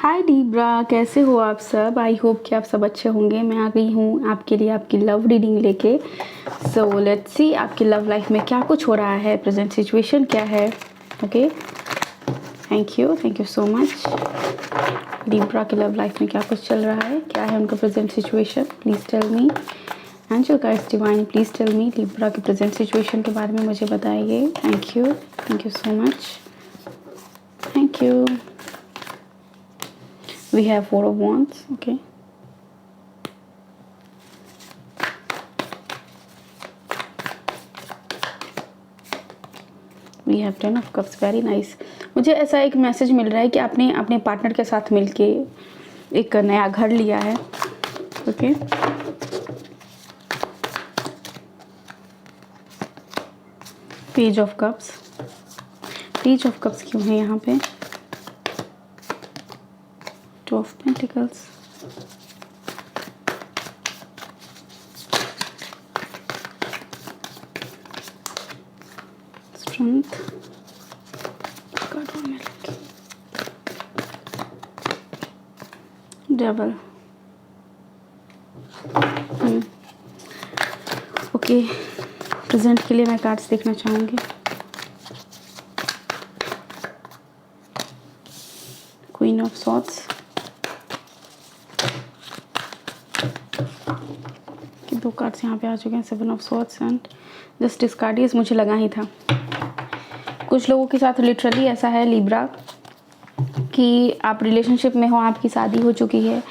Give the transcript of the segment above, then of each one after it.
हाय Libra, कैसे हो आप सब। आई होप कि आप सब अच्छे होंगे। मैं आ गई हूँ आपके लिए आपकी लव रीडिंग लेके। सो लेट्स सी आपकी लव लाइफ में क्या कुछ हो रहा है, प्रेजेंट सिचुएशन क्या है। Okay, thank you so much. Libra की लव लाइफ में क्या कुछ चल रहा है, क्या है उनका present situation, please tell me. Angel guides divine, please tell me Libra के प्रेजेंट सिचुएशन के बारे में मुझे बताइए। Thank you so much, thank you. We have Four of Wands. Okay, we have Ten of Cups. Very nice. मुझे ऐसा एक message मिल रहा है कि आपने अपने पार्टनर के साथ मिलके एक नया घर लिया है। Okay, page of cups. Page of cups क्यों है यहाँ पे? Two of pentacles, strength, double. Okay, present के लिए मैं कार्ड्स देखना चाहूँगी। क्वीन ऑफ सॉर्ड्स, कि दो कार्ड्स यहाँ पे आ चुके हैं। Seven of swords and justice card. ये मुझे लगा ही था। कुछ लोगों के साथ लिटरली ऐसा है लिब्रा कि आप रिलेशनशिप में हो, आपकी शादी हो चुकी है,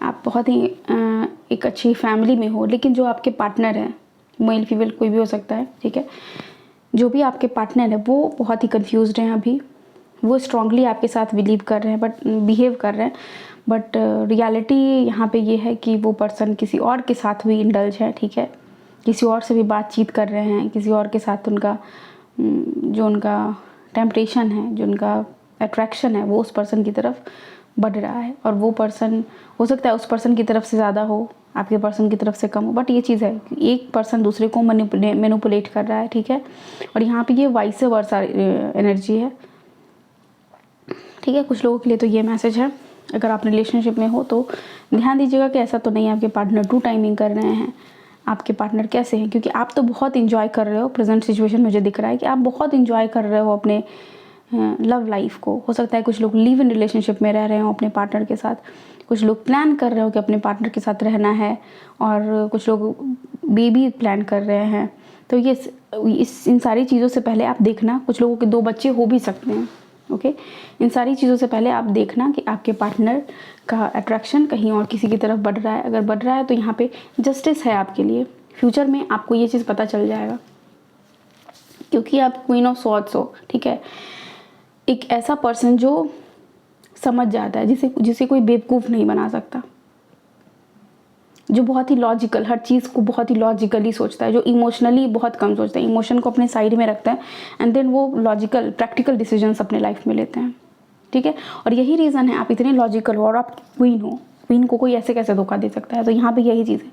आप बहुत ही एक अच्छी फैमिली में हो, लेकिन जो आपके पार्टनर हैं, मेल फीमेल कोई भी हो सकता है, ठीक है, जो भी आपके पार्टनर है वो बहुत ही कंफ्यूज्ड हैं अभी। वो स्ट्रांगली आपके साथ बिलीव कर रहे हैं, बट बिहेव कर रहे हैं, बट रियलिटी यहाँ पे ये है कि वो पर्सन किसी और के साथ भी इंडल्ज है, ठीक है, किसी और से भी बातचीत कर रहे हैं, किसी और के साथ उनका जो उनका टेम्पटेशन है, जो उनका अट्रैक्शन है, वो उस पर्सन की तरफ बढ़ रहा है। और वो पर्सन हो सकता है उस पर्सन की तरफ से ज़्यादा हो, आपके पर्सन की तरफ से कम हो, बट ये चीज़ है कि एक पर्सन दूसरे को मैनिपुलेट कर रहा है, ठीक है। और यहाँ पे ये वाइस वर्सा एनर्जी है, ठीक है। कुछ लोगों के लिए तो ये मैसेज है, अगर आप रिलेशनशिप में हो तो ध्यान दीजिएगा कि ऐसा तो नहीं है आपके पार्टनर टू टाइमिंग कर रहे हैं। आपके पार्टनर कैसे हैं, क्योंकि आप तो बहुत इंजॉय कर रहे हो। प्रेजेंट सिचुएशन मुझे दिख रहा है कि आप बहुत इंजॉय कर रहे हो अपने लव लाइफ को। हो सकता है कुछ लोग लिव इन रिलेशनशिप में रह रहे हो अपने पार्टनर के साथ, कुछ लोग प्लान कर रहे हो कि अपने पार्टनर के साथ रहना है, और कुछ लोग बेबी प्लान कर रहे हैं। तो ये इन सारी चीज़ों से पहले आप देखना, कुछ लोगों के 2 बच्चे हो भी सकते हैं, ओके। इन सारी चीज़ों से पहले आप देखना कि आपके पार्टनर का अट्रैक्शन कहीं और किसी की तरफ बढ़ रहा है। अगर बढ़ रहा है तो यहाँ पे जस्टिस है आपके लिए। फ्यूचर में आपको ये चीज़ पता चल जाएगा, क्योंकि आप क्वीन ऑफ सॉर्ड्स हो, ठीक है। एक ऐसा पर्सन जो समझ जाता है, जिसे कोई बेवकूफ़ नहीं बना सकता, जो बहुत ही लॉजिकल, हर चीज़ को बहुत ही लॉजिकली सोचता है, जो इमोशनली बहुत कम सोचता है, इमोशन को अपने साइड में रखता है, एंड देन वो लॉजिकल प्रैक्टिकल डिसीजंस अपने लाइफ में लेते हैं, ठीक है। और यही रीज़न है आप इतने लॉजिकल हो और आप क्वीन हो। क्वीन को कोई ऐसे कैसे धोखा दे सकता है? तो यहाँ पे यही चीज़ है,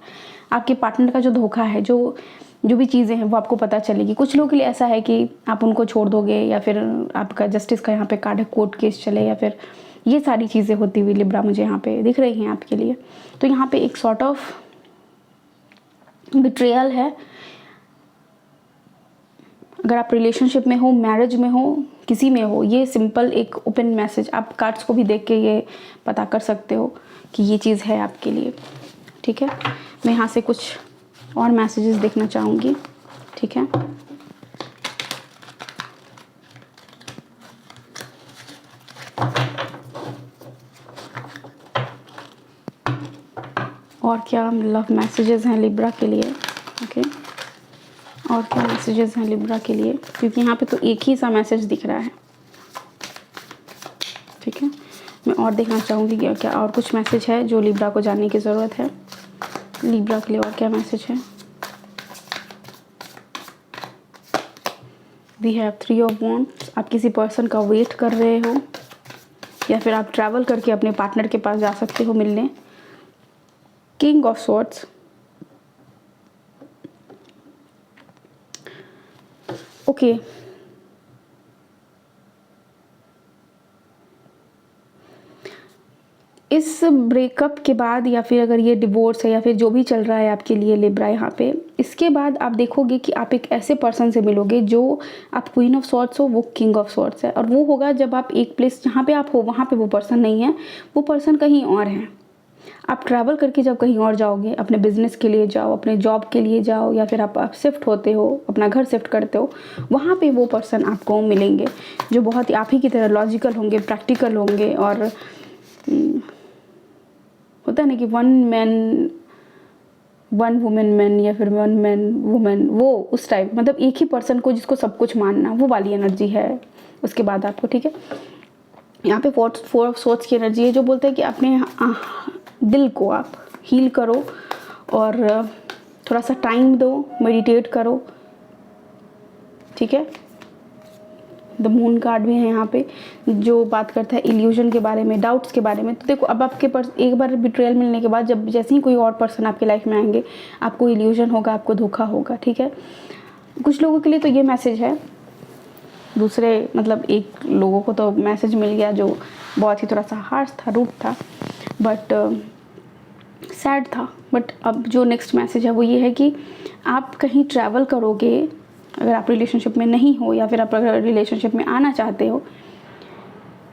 आपके पार्टनर का जो धोखा है, जो भी चीज़ें हैं वो आपको पता चलेगी। कुछ लोगों के लिए ऐसा है कि आप उनको छोड़ दोगे, या फिर आपका जस्टिस का यहाँ पे कार्ड है, कोर्ट केस चले, या फिर ये सारी चीज़ें होती हुई लिब्रा मुझे यहाँ पे दिख रही हैं आपके लिए। तो यहाँ पे एक सॉर्ट ऑफ बिट्रेयल है। अगर आप रिलेशनशिप में हो, मैरिज में हो, किसी में हो, ये सिंपल एक ओपन मैसेज, आप कार्ड्स को भी देख के ये पता कर सकते हो कि ये चीज़ है आपके लिए, ठीक है। मैं यहाँ से कुछ और मैसेजेस देखना चाहूँगी, ठीक है। और क्या लव मैसेजेस हैं लिब्रा के लिए, ओके। और क्या मैसेजेस हैं लिब्रा के लिए, क्योंकि यहाँ पे तो एक ही सा मैसेज दिख रहा है, ठीक है। मैं और देखना चाहूँगी क्या क्या और कुछ मैसेज है जो लिब्रा को जानने की ज़रूरत है। लिब्रा के लिए और क्या मैसेज है? We have 3 of wands. आप किसी पर्सन का वेट कर रहे हो, या फिर आप ट्रैवल करके अपने पार्टनर के पास जा सकते हो मिलने। King of swords, okay. इस ब्रेकअप के बाद या फिर अगर ये डिवोर्स है या फिर जो भी चल रहा है आपके लिए लिब्रा यहाँ पे, इसके बाद आप देखोगे कि आप एक ऐसे पर्सन से मिलोगे जो आप क्वीन ऑफ सॉर्ट्स हो, वो किंग ऑफ सॉर्ट्स है। और वो होगा जब आप एक प्लेस जहाँ पे आप हो वहाँ पे वो पर्सन नहीं है, वो पर्सन कहीं और है। आप ट्रैवल करके जब कहीं और जाओगे, अपने बिजनेस के लिए जाओ, अपने जॉब के लिए जाओ, या फिर आप शिफ्ट होते हो, अपना घर शिफ्ट करते हो, वहाँ पे वो पर्सन आपको मिलेंगे जो बहुत ही आप ही की तरह लॉजिकल होंगे, प्रैक्टिकल होंगे। और होता है ना कि one man one women man या फिर वन मैन वुमेन, वो उस टाइप, मतलब एक ही पर्सन को जिसको सब कुछ मानना, वो वाली एनर्जी है उसके बाद आपको। ठीक है, यहाँ पे फोर ऑफ सोर्ट्स की एनर्जी है जो बोलते हैं कि अपने दिल को आप हील करो और थोड़ा सा टाइम दो, मेडिटेट करो। ठीक है, द मून कार्ड भी है यहाँ पे जो बात करता है इल्यूजन के बारे में, डाउट्स के बारे में। तो देखो, अब आपके एक बार बिट्रेयल मिलने के बाद जब जैसे ही कोई और पर्सन आपके लाइफ में आएंगे, आपको इल्यूजन होगा, आपको धोखा होगा। ठीक है, कुछ लोगों के लिए तो ये मैसेज है, दूसरे मतलब एक लोगों को तो मैसेज मिल गया जो बहुत ही थोड़ा सा हार्श था, रूट था, बट सैड था। बट अब जो नेक्स्ट मैसेज है वो ये है कि आप कहीं ट्रैवल करोगे, अगर आप रिलेशनशिप में नहीं हो या फिर आप अगर रिलेशनशिप में आना चाहते हो,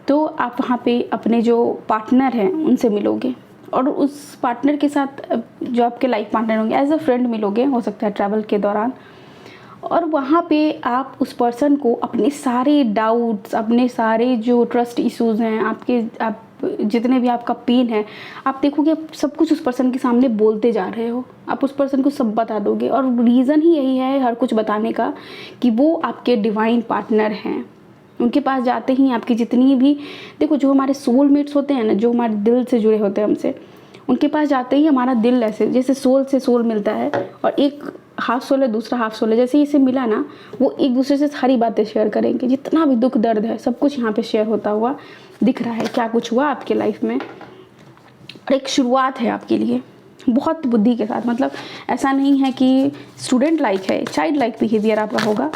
तो आप वहाँ पे अपने जो पार्टनर हैं उनसे मिलोगे। और उस पार्टनर के साथ जो आपके लाइफ पार्टनर होंगे, एज अ फ्रेंड मिलोगे, हो सकता है ट्रैवल के दौरान। और वहाँ पे आप उस पर्सन को अपने सारे डाउट्स, अपने सारे जो ट्रस्ट इश्यूज़ हैं, आप जितने भी आपका पेन है, आप देखोगे आप सब कुछ उस पर्सन के सामने बोलते जा रहे हो, आप उस पर्सन को सब बता दोगे। और रीज़न ही यही है हर कुछ बताने का कि वो आपके डिवाइन पार्टनर हैं। उनके पास जाते ही आपकी जितनी भी, देखो जो हमारे सोलमेट्स होते हैं ना, जो हमारे दिल से जुड़े होते हैं हमसे, उनके पास जाते ही हमारा दिल ऐसे जैसे सोल से सोल मिलता है, और एक हाफ सोल है, दूसरा हाफ सोल है, जैसे ही इसे मिला ना, वो एक दूसरे से सारी बातें शेयर करेंगे, जितना भी दुख दर्द है सब कुछ यहाँ पे शेयर होता हुआ दिख रहा है, क्या कुछ हुआ आपके लाइफ में। और एक शुरुआत है आपके लिए बहुत बुद्धि के साथ, मतलब ऐसा नहीं है कि स्टूडेंट लाइक है, चाइल्ड लाइक बिहेवियर आपका होगा,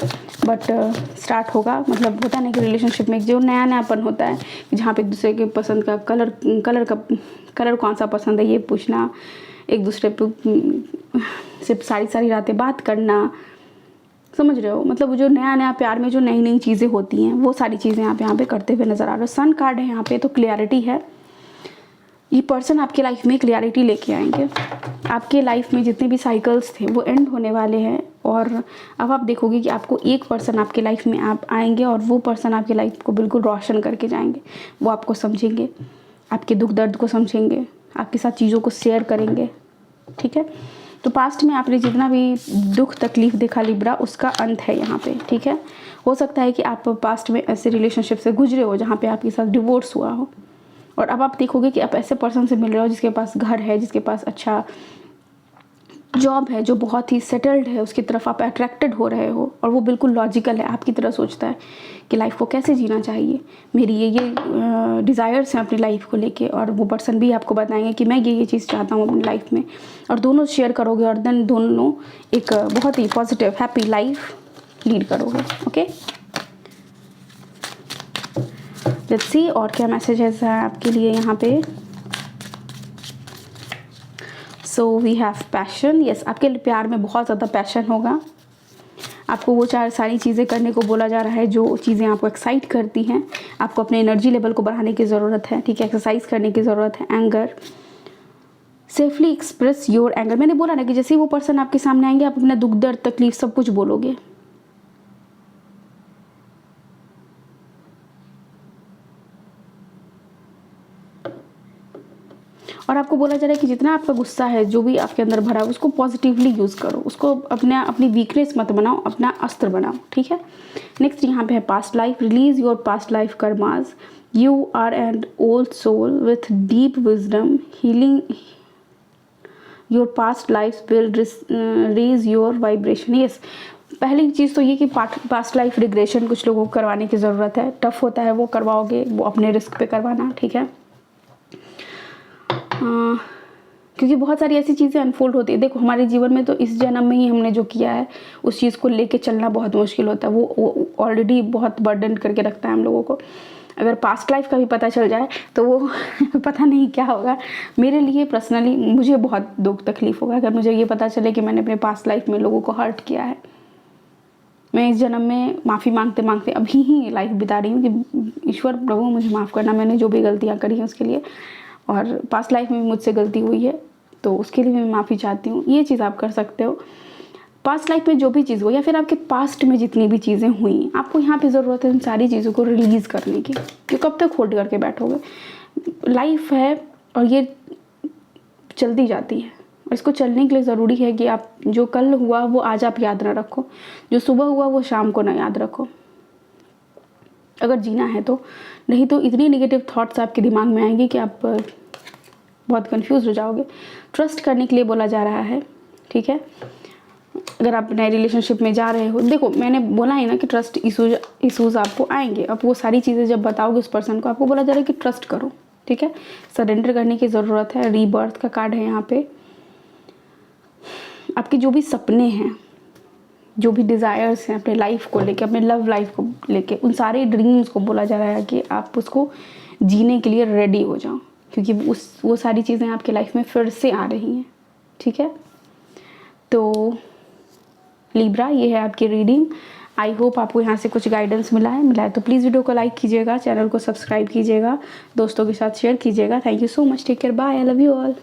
बट स्टार्ट होगा, मतलब होता है ना कि रिलेशनशिप में जो नया नयापन होता है, जहाँ पे एक दूसरे के पसंद का कलर कौन सा पसंद है ये पूछना, एक दूसरे पे सिर्फ सारी रातें बात करना, समझ रहे हो, मतलब वो जो नया नया प्यार में जो नई नई चीज़ें होती हैं, वो सारी चीज़ें आप यहाँ पे करते हुए नज़र आ रहे हो। सन कार्ड है यहाँ पे, तो क्लियरिटी है, ये पर्सन आपके लाइफ में क्लियरिटी लेके आएंगे। आपके लाइफ में जितने भी साइकिल्स थे वो एंड होने वाले हैं, और अब आप देखोगे कि आपको एक पर्सन आपके लाइफ में आप आएंगे, और वो पर्सन आपके लाइफ को बिल्कुल रोशन करके जाएंगे। वो आपको समझेंगे, आपके दुख दर्द को समझेंगे, आपके साथ चीज़ों को शेयर करेंगे। ठीक है, तो पास्ट में आपने जितना भी दुख तकलीफ देखा लिब्रा, उसका अंत है यहाँ पे। ठीक है, हो सकता है कि आप पास्ट में ऐसे रिलेशनशिप से गुजरे हो जहाँ पे आपके साथ डिवोर्स हुआ हो, और अब आप देखोगे कि आप ऐसे पर्सन से मिल रहे हो जिसके पास घर है, जिसके पास अच्छा जॉब है, जो बहुत ही सेटल्ड है, उसकी तरफ आप अट्रैक्टेड हो रहे हो, और वो बिल्कुल लॉजिकल है, आपकी तरह सोचता है कि लाइफ को कैसे जीना चाहिए, मेरी ये डिज़ायर्स हैं अपनी लाइफ को लेके। और वो पर्सन भी आपको बताएंगे कि मैं ये चीज़ चाहता हूँ अपनी लाइफ में, और दोनों शेयर करोगे, और देन दोनों एक बहुत ही पॉजिटिव हैप्पी लाइफ लीड करोगे। ओके, लेट्स सी और क्या मैसेजेस हैं आपके लिए यहाँ पे। So we have passion, yes, आपके प्यार में बहुत ज़्यादा पैशन होगा। आपको वो सारी चीज़ें करने को बोला जा रहा है जो चीज़ें आपको एक्साइट करती हैं। आपको अपने एनर्जी लेवल को बढ़ाने की ज़रूरत है। ठीक है, एक्सरसाइज करने की ज़रूरत है। Anger, safely express your anger. मैंने बोला ना कि जैसे ही वो पर्सन आपके सामने आएंगे, आप अपना दुख दर्द तकलीफ सब कुछ बोलोगे। और आपको बोला जा रहा है कि जितना आपका गुस्सा है, जो भी आपके अंदर भरा है, उसको पॉजिटिवली यूज़ करो, उसको अपनी वीकनेस मत बनाओ, अपना अस्त्र बनाओ। ठीक है, नेक्स्ट यहाँ पे है past life. Release your past life karmas, you are an old soul with deep wisdom, healing your past life will raise your vibration. Yes, पहली चीज़ तो ये कि पास्ट लाइफ रिग्रेशन कुछ लोगों को करवाने की ज़रूरत है। टफ होता है, वो करवाओगे, वो अपने रिस्क पे करवाना। ठीक है, क्योंकि बहुत सारी ऐसी चीज़ें अनफोल्ड होती है। देखो, हमारे जीवन में तो इस जन्म में ही हमने जो किया है उस चीज़ को लेके चलना बहुत मुश्किल होता है। वो ऑलरेडी बहुत बर्डन करके रखता है हम लोगों को। अगर पास्ट लाइफ का भी पता चल जाए तो वो पता नहीं क्या होगा। मेरे लिए पर्सनली मुझे बहुत दुख तकलीफ़ होगा अगर मुझे ये पता चले कि मैंने अपने पास्ट लाइफ में लोगों को हर्ट किया है। मैं इस जन्म में माफ़ी मांगते मांगते अभी ही लाइफ बिता रही हूँ कि ईश्वर प्रभु मुझे माफ़ करना, मैंने जो भी गलतियाँ करी हैं उसके लिए, और पास्ट लाइफ में मुझसे गलती हुई है तो उसके लिए मैं माफ़ी चाहती हूँ। ये चीज़ आप कर सकते हो। पास्ट लाइफ में जो भी चीज़ हो या फिर आपके पास्ट में जितनी भी चीज़ें हुई, आपको यहाँ पे ज़रूरत है उन सारी चीज़ों को रिलीज़ करने की, क्योंकि कब तक होल्ड करके बैठोगे। लाइफ है और ये चलती जाती है, और इसको चलने के लिए ज़रूरी है कि आप जो कल हुआ वो आज आप याद ना रखो, जो सुबह हुआ वो शाम को ना याद रखो, अगर जीना है तो। नहीं तो इतनी नेगेटिव थॉट्स आपके दिमाग में आएंगे कि आप बहुत कंफ्यूज हो जाओगे। ट्रस्ट करने के लिए बोला जा रहा है, ठीक है। अगर आप नए रिलेशनशिप में जा रहे हो, देखो मैंने बोला है ना कि ट्रस्ट इशूज़ आपको आएंगे। अब वो सारी चीज़ें जब बताओगे उस पर्सन को, आपको बोला जा रहा है कि ट्रस्ट करो, ठीक है। सरेंडर करने की ज़रूरत है। रीबर्थ का कार्ड है यहाँ पे। आपके जो भी सपने हैं, जो भी डिज़ायर्स हैं अपने लाइफ को लेके, अपने लव लाइफ को लेके, उन सारे ड्रीम्स को बोला जा रहा है कि आप उसको जीने के लिए रेडी हो जाओ, क्योंकि वो सारी चीज़ें आपके लाइफ में फिर से आ रही हैं, ठीक है। तो लिब्रा, ये है आपकी रीडिंग। आई होप आपको यहाँ से कुछ गाइडेंस मिला है तो प्लीज़ वीडियो को लाइक कीजिएगा, चैनल को सब्सक्राइब कीजिएगा, दोस्तों के साथ शेयर कीजिएगा। Thank you so much, take care, bye, I love you all.